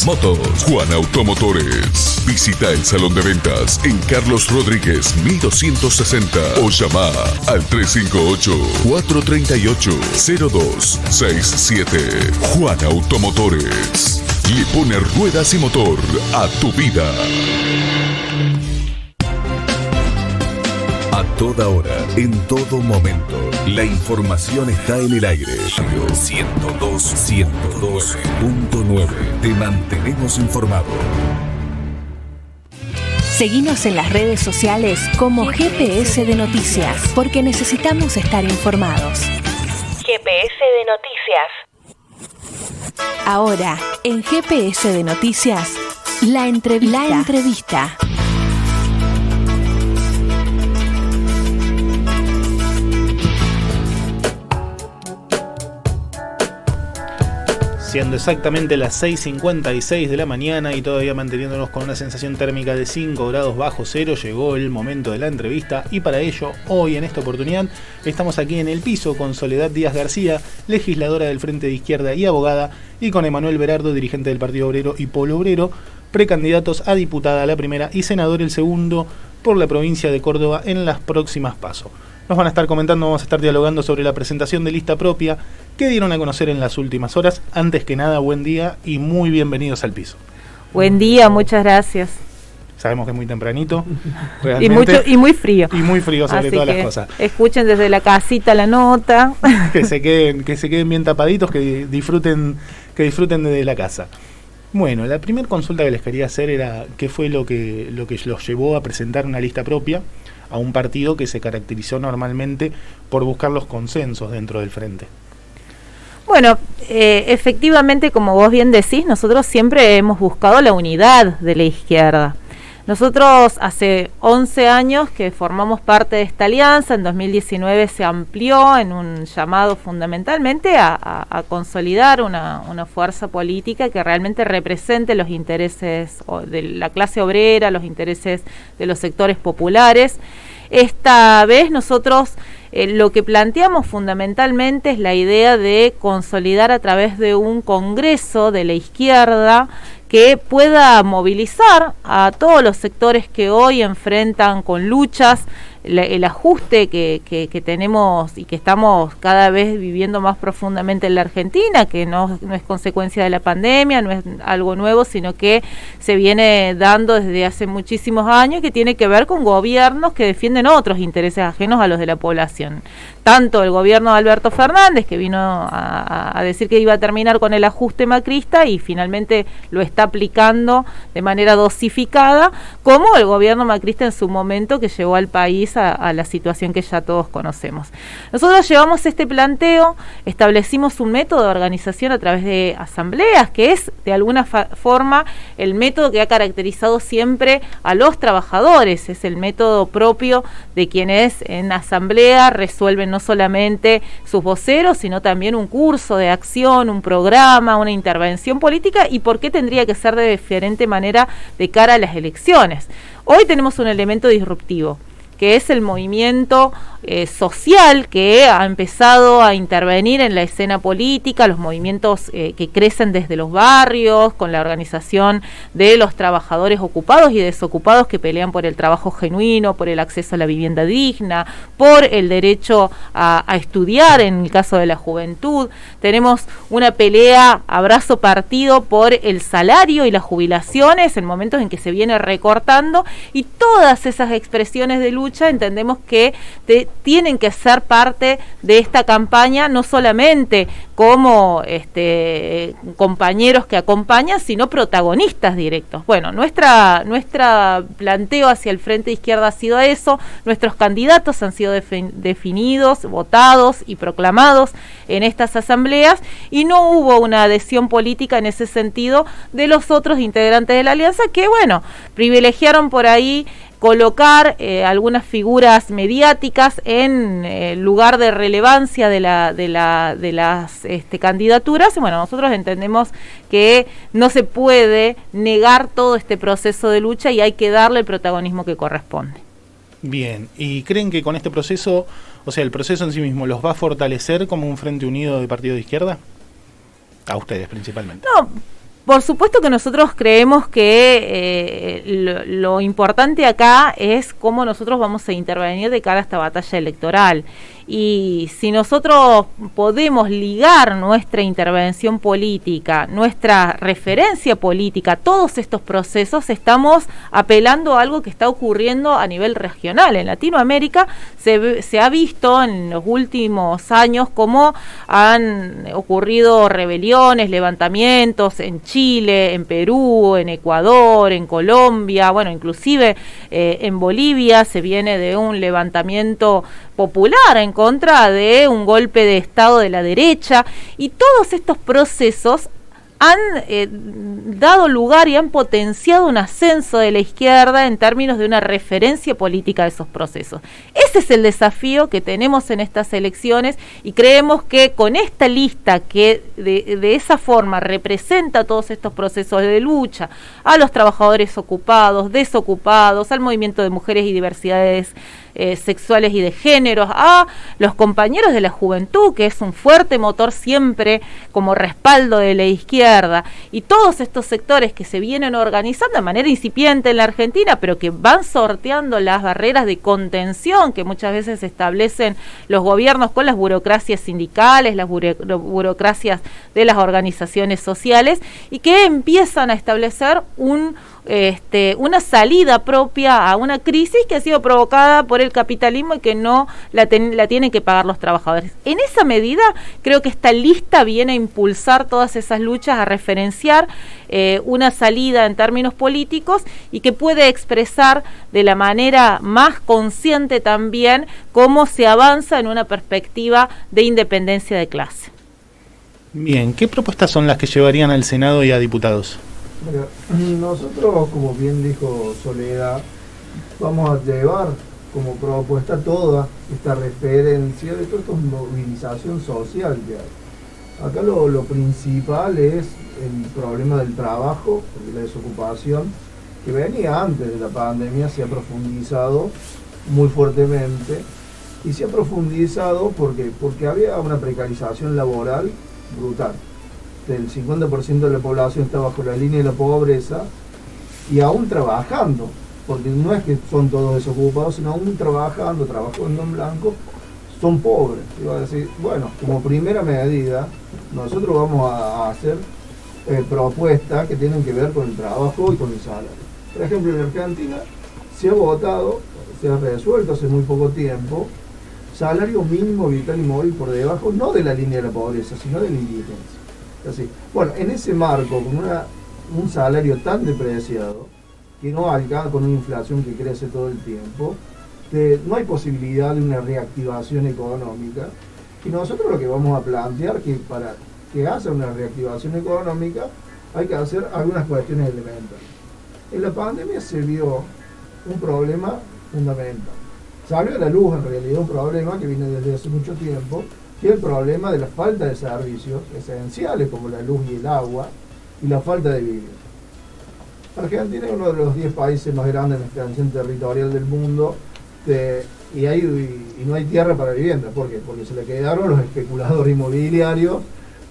Motos. Juan Automotores. Visita el salón de ventas en Carlos Rodríguez 1260 o llama al 358-438-0267. Juan Automotores. Le pone ruedas y motor a tu vida. A toda hora, en todo momento, la información está en el aire. 102.9. Te mantenemos informado. Seguinos en las redes sociales como GPS de Noticias, porque necesitamos estar informados. GPS de Noticias. Ahora, en GPS de Noticias, la entrevista. Siendo exactamente las 6:56 de la mañana y todavía manteniéndonos con una sensación térmica de 5 grados bajo cero, llegó el momento de la entrevista y para ello, hoy en esta oportunidad, estamos aquí en el piso con Soledad Díaz García, legisladora del Frente de Izquierda y abogada, y con Emanuel Berardo, dirigente del Partido Obrero y Polo Obrero, precandidatos a diputada la primera y senador el segundo por la provincia de Córdoba en las próximas PASO. Nos van a estar comentando, vamos a estar dialogando sobre la presentación de lista propia que dieron a conocer en las últimas horas. Antes que nada, buen día y muy bienvenidos al piso. Buen día, muchas gracias. Sabemos que es muy tempranito. Y muy frío. Y muy frío sobre todas las cosas. Escuchen desde la casita la nota. Que se queden bien tapaditos, que disfruten desde la casa. Bueno, la primera consulta que les quería hacer era qué fue lo que los llevó a presentar una lista propia a un partido que se caracterizó normalmente por buscar los consensos dentro del frente. Bueno, efectivamente, como vos bien decís, nosotros siempre hemos buscado la unidad de la izquierda. Nosotros hace 11 años que formamos parte de esta alianza, en 2019 se amplió en un llamado fundamentalmente a consolidar una fuerza política que realmente represente los intereses de la clase obrera, los intereses de los sectores populares. Esta vez nosotros lo que planteamos fundamentalmente es la idea de consolidar a través de un congreso de la izquierda que pueda movilizar a todos los sectores que hoy enfrentan con luchas el ajuste que tenemos y que estamos cada vez viviendo más profundamente en la Argentina, que no es consecuencia de la pandemia, no es algo nuevo, sino que se viene dando desde hace muchísimos años, que tiene que ver con gobiernos que defienden otros intereses ajenos a los de la población. Tanto el gobierno de Alberto Fernández, que vino a decir que iba a terminar con el ajuste macrista y finalmente lo está aplicando de manera dosificada, como el gobierno macrista en su momento que llevó al país a la situación que ya todos conocemos. Nosotros llevamos este planteo, establecimos un método de organización a través de asambleas, que es de alguna forma el método que ha caracterizado siempre a los trabajadores, es el método propio de quienes en asamblea resuelven no solamente sus voceros, sino también un curso de acción, un programa, una intervención política, y por qué tendría que ser de diferente manera de cara a las elecciones. Hoy tenemos un elemento disruptivo, que es el movimiento social que ha empezado a intervenir en la escena política, los movimientos que crecen desde los barrios, con la organización de los trabajadores ocupados y desocupados que pelean por el trabajo genuino, por el acceso a la vivienda digna, por el derecho a estudiar en el caso de la juventud. Tenemos una pelea a brazo partido por el salario y las jubilaciones en momentos en que se viene recortando, y todas esas expresiones de lucha entendemos que tienen que ser parte de esta campaña, no solamente como compañeros que acompañan, sino protagonistas directos. Bueno, nuestra planteo hacia el Frente de Izquierda ha sido eso, nuestros candidatos han sido definidos, votados y proclamados en estas asambleas, y no hubo una adhesión política en ese sentido de los otros integrantes de la alianza, que bueno, privilegiaron por ahí colocar algunas figuras mediáticas en lugar de relevancia de las candidaturas. Y bueno, nosotros entendemos que no se puede negar todo este proceso de lucha y hay que darle el protagonismo que corresponde. Bien, ¿y creen que con este proceso, o sea, el proceso en sí mismo, los va a fortalecer como un frente unido de partido de izquierda? A ustedes principalmente. No, Por supuesto que nosotros creemos que lo importante acá es cómo nosotros vamos a intervenir de cara a esta batalla electoral. Y si nosotros podemos ligar nuestra intervención política, nuestra referencia política, todos estos procesos, estamos apelando a algo que está ocurriendo a nivel regional. En Latinoamérica se ha visto en los últimos años cómo han ocurrido rebeliones, levantamientos en Chile, en Perú, en Ecuador, en Colombia, bueno, inclusive en Bolivia se viene de un levantamiento popular en contra de un golpe de Estado de la derecha, y todos estos procesos han dado lugar y han potenciado un ascenso de la izquierda en términos de una referencia política de esos procesos. Ese es el desafío que tenemos en estas elecciones, y creemos que con esta lista que de esa forma representa todos estos procesos de lucha a los trabajadores ocupados, desocupados, al movimiento de mujeres y diversidades sexuales y de géneros, a los compañeros de la juventud, que es un fuerte motor siempre como respaldo de la izquierda, y todos estos sectores que se vienen organizando de manera incipiente en la Argentina, pero que van sorteando las barreras de contención que muchas veces establecen los gobiernos con las burocracias sindicales, las burocracias de las organizaciones sociales, y que empiezan a establecer una salida propia a una crisis que ha sido provocada por el capitalismo y que no la tienen que pagar los trabajadores. En esa medida, creo que esta lista viene a impulsar todas esas luchas, a referenciar una salida en términos políticos, y que puede expresar de la manera más consciente también cómo se avanza en una perspectiva de independencia de clase. Bien, ¿qué propuestas son las que llevarían al Senado y a diputados? Mira, nosotros, como bien dijo Soledad, vamos a llevar como propuesta toda esta referencia de toda esta movilización social que hay. Acá lo principal es el problema del trabajo, porque la desocupación, que venía antes de la pandemia, se ha profundizado muy fuertemente, y se ha profundizado porque había una precarización laboral brutal. El 50% de la población está bajo la línea de la pobreza, y aún trabajando, porque no es que son todos desocupados, sino aún trabajando en blanco, son pobres. Y va a decir, bueno, como primera medida, nosotros vamos a hacer propuestas que tienen que ver con el trabajo y con el salario. Por ejemplo, en Argentina se ha votado, se ha resuelto hace muy poco tiempo, salario mínimo vital y móvil por debajo, no de la línea de la pobreza, sino de la indigencia. Así. Bueno, en ese marco, con un salario tan depreciado, que no alcanza, con una inflación que crece todo el tiempo, no hay posibilidad de una reactivación económica, y nosotros lo que vamos a plantear que para que haya una reactivación económica hay que hacer algunas cuestiones elementales. En la pandemia se vio un problema fundamental. Salió a la luz en realidad un problema que viene desde hace mucho tiempo, que es el problema de la falta de servicios esenciales como la luz y el agua, y la falta de vivienda. Argentina es uno de los 10 países más grandes en extensión territorial del mundo, y no hay tierra para vivienda. ¿Por qué? Porque se le quedaron los especuladores inmobiliarios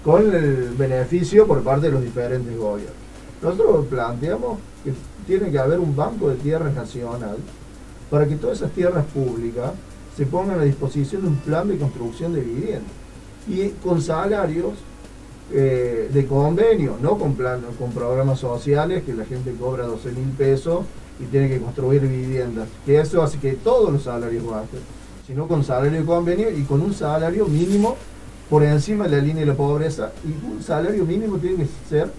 con el beneficio por parte de los diferentes gobiernos. Nosotros planteamos que tiene que haber un banco de tierras nacional para que todas esas tierras públicas se pongan a disposición de un plan de construcción de vivienda, y con salarios de convenio, no con programas sociales que la gente cobra 12.000 pesos y tiene que construir viviendas, que eso hace que todos los salarios bajen, sino con salario de convenio y con un salario mínimo por encima de la línea de la pobreza, y un salario mínimo tiene que ser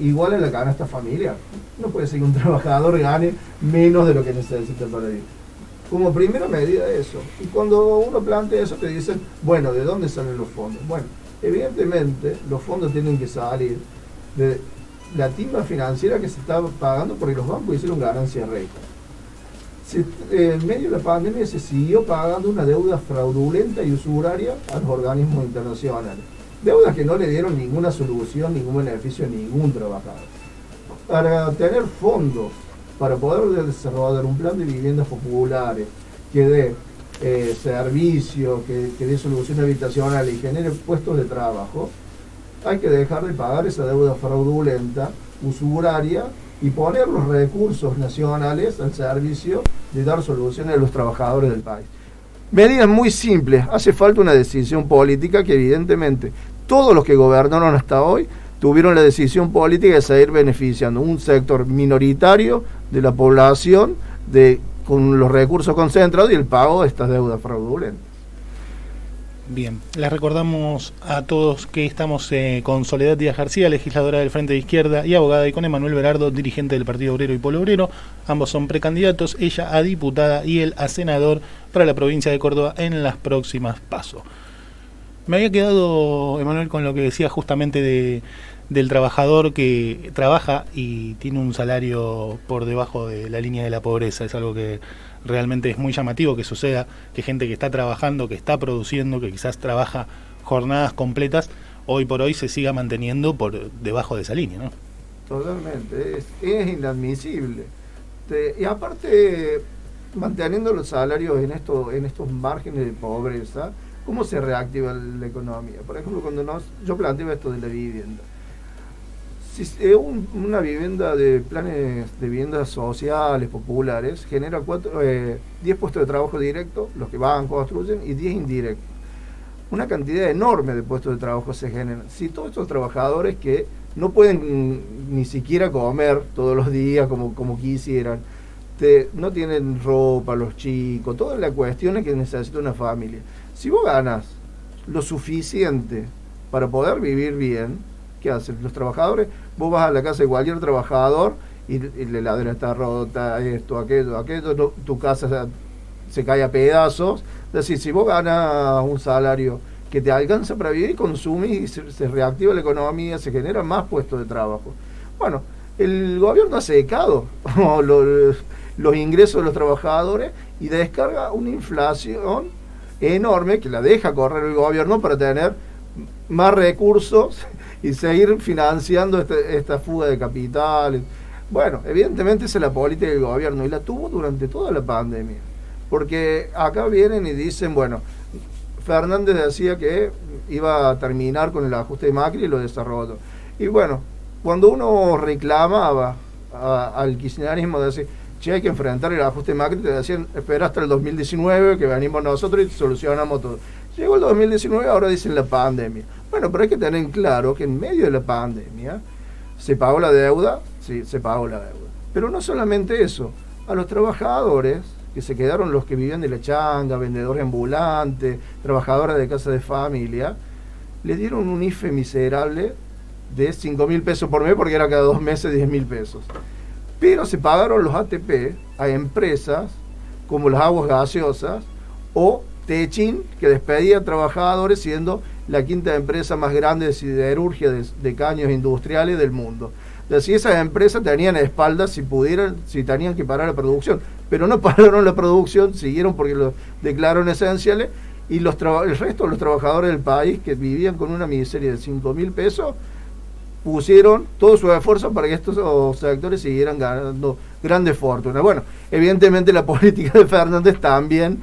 igual a la canasta familiar. No puede ser que un trabajador gane menos de lo que necesita para vivir. Como primera medida eso. Y cuando uno plantea eso te dicen, bueno, ¿de dónde salen los fondos? Bueno, evidentemente los fondos tienen que salir de la timba financiera que se está pagando porque los bancos hicieron ganancia récord. En medio de la pandemia se siguió pagando una deuda fraudulenta y usuraria a los organismos internacionales. Deudas que no le dieron ninguna solución, ningún beneficio a ningún trabajador. Para tener fondos, para poder desarrollar un plan de viviendas populares que dé servicio, que dé solución habitacional y genere puestos de trabajo, hay que dejar de pagar esa deuda fraudulenta, usuraria, y poner los recursos nacionales al servicio de dar soluciones a los trabajadores del país. Medidas muy simples. Hace falta una decisión política que evidentemente todos los que gobernaron hasta hoy tuvieron la decisión política de seguir beneficiando un sector minoritario de la población con los recursos concentrados y el pago de estas deudas fraudulentas. Bien, les recordamos a todos que estamos con Soledad Díaz García, legisladora del Frente de Izquierda y abogada, y con Emanuel Berardo, dirigente del Partido Obrero y Polo Obrero. Ambos son precandidatos, ella a diputada y él a senador para la provincia de Córdoba en las próximas PASO. Me había quedado, Emanuel, con lo que decía justamente del trabajador que trabaja y tiene un salario por debajo de la línea de la pobreza. Es algo que realmente es muy llamativo que suceda, que gente que está trabajando, que está produciendo, que quizás trabaja jornadas completas, hoy por hoy se siga manteniendo por debajo de esa línea, ¿no? Totalmente, es inadmisible. Y aparte, manteniendo los salarios en estos márgenes de pobreza, ¿cómo se reactiva la economía? Por ejemplo, cuando yo planteo esto de la vivienda. Si una vivienda de planes de viviendas sociales, populares, genera 10 puestos de trabajo directos, los que van, construyen, y 10 indirectos. Una cantidad enorme de puestos de trabajo se generan. Si todos estos trabajadores que no pueden ni siquiera comer todos los días como quisieran, no tienen ropa, los chicos, todas las cuestiones que necesita una familia. Si vos ganas lo suficiente para poder vivir bien, ¿qué hacen los trabajadores? Vos vas a la casa de cualquier trabajador y la heladera está rota, esto, aquello, tu casa se cae a pedazos. Es decir, si vos ganas un salario que te alcanza para vivir, consumís y se reactiva la economía, se generan más puestos de trabajo. Bueno, el gobierno ha secado los ingresos de los trabajadores y descarga una inflación enorme que la deja correr el gobierno para tener más recursos y seguir financiando esta fuga de capitales. Bueno, evidentemente esa es la política del gobierno y la tuvo durante toda la pandemia. Porque acá vienen y dicen, bueno, Fernández decía que iba a terminar con el ajuste de Macri y lo desarrolló. Y bueno, cuando uno reclamaba al kirchnerismo de decir, che, hay que enfrentar el ajuste de Macri, te decían, espera hasta el 2019 que venimos nosotros y solucionamos todo. Llegó el 2019, ahora dicen la pandemia. Bueno, pero hay que tener en claro que en medio de la pandemia se pagó la deuda, sí, se pagó la deuda. Pero no solamente eso, a los trabajadores que se quedaron, los que vivían de la changa, vendedores ambulantes, trabajadoras de casa de familia, le dieron un IFE miserable de 5.000 pesos por mes, porque era cada 2 meses 10.000 pesos. Pero se pagaron los ATP a empresas como las aguas gaseosas o Techin, que despedía trabajadores, siendo la quinta empresa más grande de siderurgia de caños industriales del mundo. Así esas empresas tenían espaldas si tenían que parar la producción, pero no pararon la producción, siguieron porque lo declararon esenciales, y el resto de los trabajadores del país que vivían con una miseria de 5.000 pesos pusieron todo su esfuerzo para que estos sectores siguieran ganando grandes fortunas. Bueno, evidentemente la política de Fernández también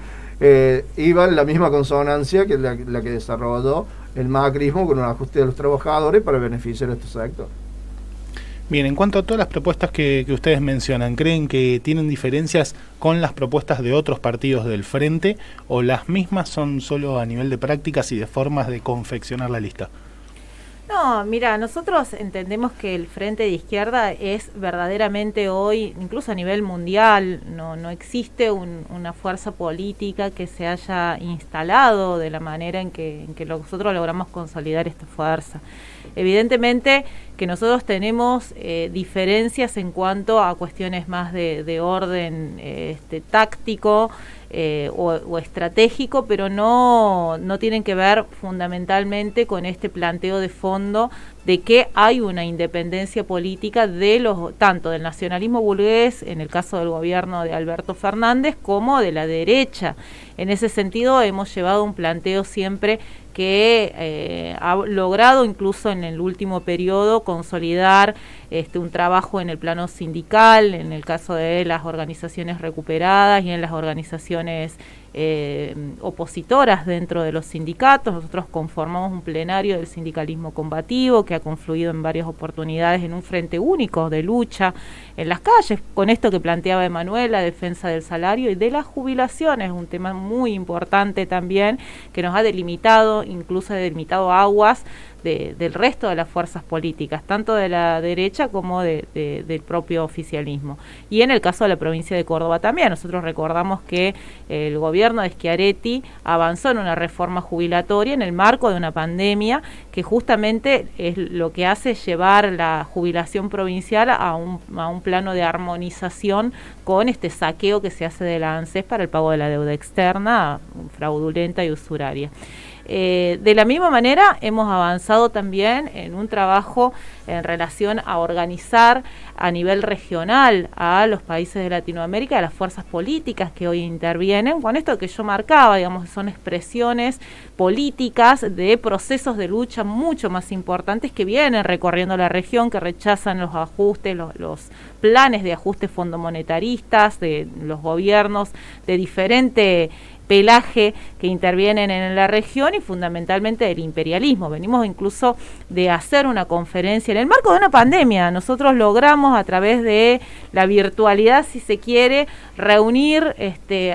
iba en la misma consonancia que la que desarrolló el macrismo con un ajuste de los trabajadores para beneficiar a estos sectores. Bien, en cuanto a todas las propuestas que ustedes mencionan, ¿creen que tienen diferencias con las propuestas de otros partidos del Frente o las mismas son solo a nivel de prácticas y de formas de confeccionar la lista? No, mira, nosotros entendemos que el Frente de Izquierda es verdaderamente hoy, incluso a nivel mundial, no existe una fuerza política que se haya instalado de la manera en que nosotros logramos consolidar esta fuerza. Evidentemente que nosotros tenemos diferencias en cuanto a cuestiones más de orden táctico o estratégico, pero no tienen que ver fundamentalmente con este planteo de fondo de que hay una independencia política tanto del nacionalismo burgués, en el caso del gobierno de Alberto Fernández, como de la derecha. En ese sentido hemos llevado un planteo siempre que ha logrado incluso en el último periodo consolidar un trabajo en el plano sindical, en el caso de las organizaciones recuperadas y en las organizaciones opositoras dentro de los sindicatos. Nosotros conformamos un plenario del sindicalismo combativo que ha confluido en varias oportunidades en un frente único de lucha en las calles, con esto que planteaba Emanuel, la defensa del salario y de las jubilaciones, un tema muy importante también que nos ha delimitado, incluso ha delimitado aguas del resto de las fuerzas políticas, tanto de la derecha como del propio oficialismo. Y en el caso de la provincia de Córdoba también, nosotros recordamos que el gobierno de Schiaretti avanzó en una reforma jubilatoria en el marco de una pandemia que justamente es lo que hace llevar la jubilación provincial a un plano de armonización con este saqueo que se hace de la ANSES para el pago de la deuda externa fraudulenta y usuraria. De la misma manera hemos avanzado también en un trabajo en relación a organizar a nivel regional a los países de Latinoamérica, a las fuerzas políticas que hoy intervienen, con esto que yo marcaba, digamos, son expresiones políticas de procesos de lucha mucho más importantes que vienen recorriendo la región, que rechazan los ajustes, los planes de ajuste fondomonetaristas de los gobiernos de diferente pelaje que intervienen en la región y fundamentalmente del imperialismo. Venimos incluso de hacer una conferencia en el marco de una pandemia. Nosotros logramos a través de la virtualidad, si se quiere, reunir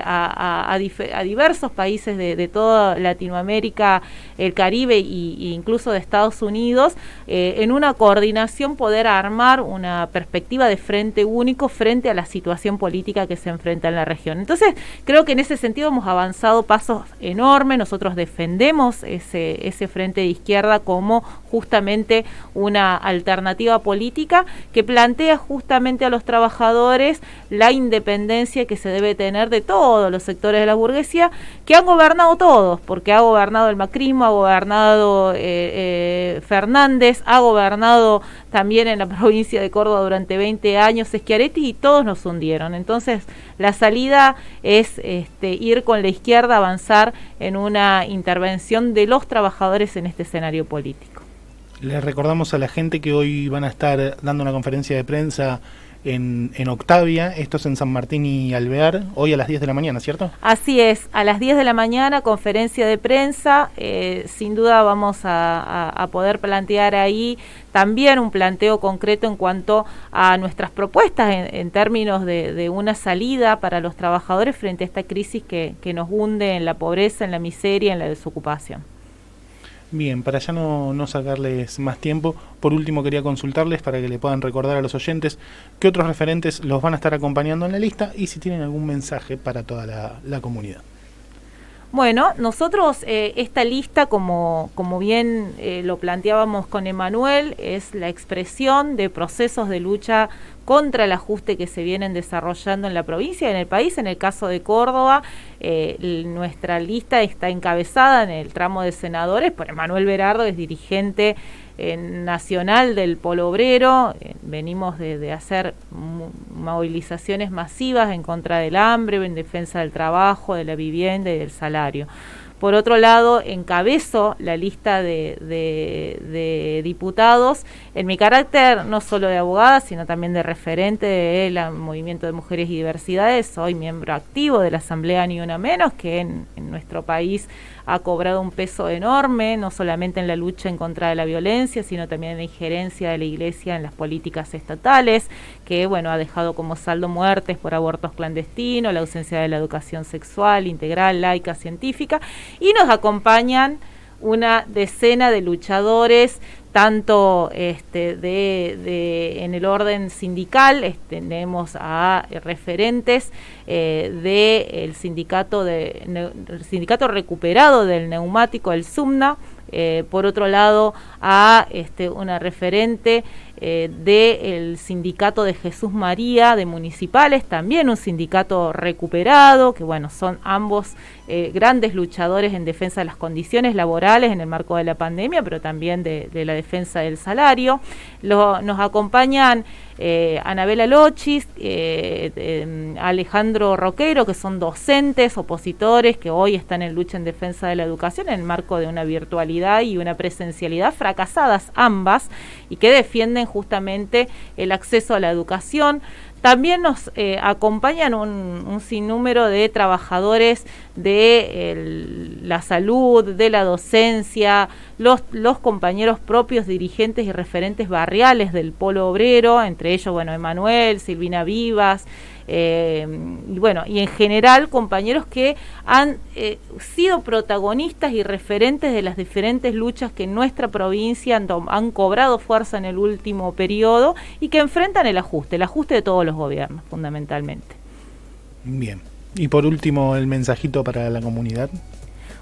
a diversos países de toda Latinoamérica, el Caribe e incluso de Estados Unidos, en una coordinación poder armar una perspectiva de frente único frente a la situación política que se enfrenta en la región. Entonces, creo que en ese sentido hemos avanzado pasos enormes. Nosotros defendemos ese frente de izquierda como justamente una alternativa política que plantea justamente a los trabajadores la independencia que se debe tener de todos los sectores de la burguesía que han gobernado todos, porque ha gobernado el macrismo, ha gobernado Fernández, ha gobernado también en la provincia de Córdoba durante 20 años Schiaretti y todos nos hundieron. Entonces la salida es ir con la izquierda, avanzar en una intervención de los trabajadores en este escenario político. Les recordamos a la gente que hoy van a estar dando una conferencia de prensa en Octavia, esto es en San Martín y Alvear, hoy a las 10 de la mañana, ¿cierto? Así es, a las 10 de la mañana, conferencia de prensa, sin duda vamos a poder plantear ahí también un planteo concreto en cuanto a nuestras propuestas en términos de una salida para los trabajadores frente a esta crisis que nos hunde en la pobreza, en la miseria, en la desocupación. Bien, para ya no sacarles más tiempo, por último quería consultarles para que le puedan recordar a los oyentes qué otros referentes los van a estar acompañando en la lista y si tienen algún mensaje para toda la comunidad. Bueno, nosotros esta lista, como bien lo planteábamos con Emanuel, es la expresión de procesos de lucha contra el ajuste que se vienen desarrollando en la provincia y en el país. En el caso de Córdoba, nuestra lista está encabezada en el tramo de senadores por Emanuel Berardo, es dirigente nacional del Polo Obrero. Venimos de hacer movilizaciones masivas en contra del hambre, en defensa del trabajo, de la vivienda y del salario. Por otro lado, encabezo la lista de diputados en mi carácter no solo de abogada, sino también de referente del Movimiento de Mujeres y Diversidades. Soy miembro activo de la Asamblea Ni Una Menos, que en nuestro país ha cobrado un peso enorme, no solamente en la lucha en contra de la violencia, sino también en la injerencia de la Iglesia en las políticas estatales, que ha dejado como saldo muertes por abortos clandestinos, la ausencia de la educación sexual, integral, laica, científica, y nos acompañan una decena de luchadores, tanto en el orden sindical. Tenemos a referentes del sindicato recuperado del neumático, el SUMNA. Por otro lado, a una referente del sindicato de Jesús María de municipales, también un sindicato recuperado, que son ambos grandes luchadores en defensa de las condiciones laborales en el marco de la pandemia, pero también de la defensa del salario. Nos acompañan Anabela Lochis, Alejandro Roquero, que son docentes, opositores, que hoy están en lucha en defensa de la educación en el marco de una virtualidad y una presencialidad fracasadas ambas, y que defienden justamente el acceso a la educación. También nos acompañan un sinnúmero de trabajadores de la salud, de la docencia, los compañeros propios, dirigentes y referentes barriales del Polo Obrero, entre ellos, bueno, Emanuel, Silvina Vivas, y en general compañeros que han sido protagonistas y referentes de las diferentes luchas que en nuestra provincia han cobrado fuerza en el último periodo y que enfrentan el ajuste de todos los gobiernos, fundamentalmente. Bien. Y por último, el mensajito para la comunidad.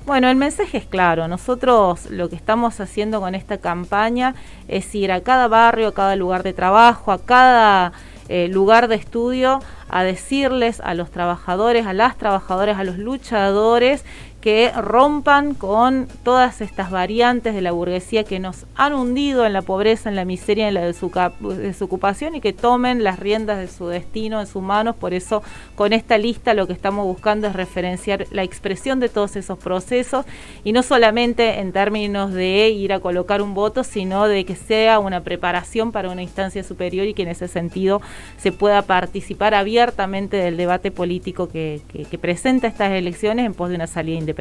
Bueno, el mensaje es claro. Nosotros lo que estamos haciendo con esta campaña es ir a cada barrio, a cada lugar de trabajo, a cada lugar de estudio, a decirles a los trabajadores, a las trabajadoras, a los luchadores, que rompan con todas estas variantes de la burguesía que nos han hundido en la pobreza, en la miseria, en la desocupación, y que tomen las riendas de su destino en sus manos. Por eso, con esta lista lo que estamos buscando es referenciar la expresión de todos esos procesos, y no solamente en términos de ir a colocar un voto, sino de que sea una preparación para una instancia superior y que en ese sentido se pueda participar abiertamente del debate político que presenta estas elecciones en pos de una salida independiente.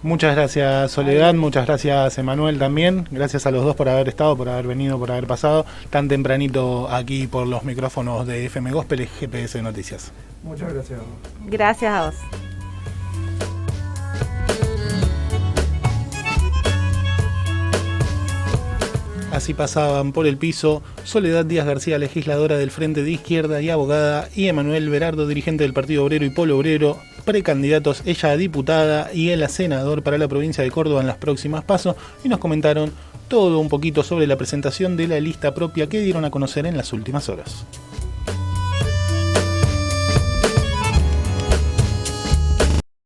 Muchas gracias, Soledad, muchas gracias, Emanuel, también. Gracias a los dos por haber estado, por haber venido, por haber pasado tan tempranito aquí por los micrófonos de FM Gospel y GPS Noticias. Muchas gracias. Gracias a vos. Así pasaban por el piso Soledad Díaz García, legisladora del Frente de Izquierda y abogada, y Emanuel Berardo, dirigente del Partido Obrero y Polo Obrero, precandidatos, ella a diputada y él a senador para la provincia de Córdoba en las próximas PASO, y nos comentaron todo un poquito sobre la presentación de la lista propia que dieron a conocer en las últimas horas.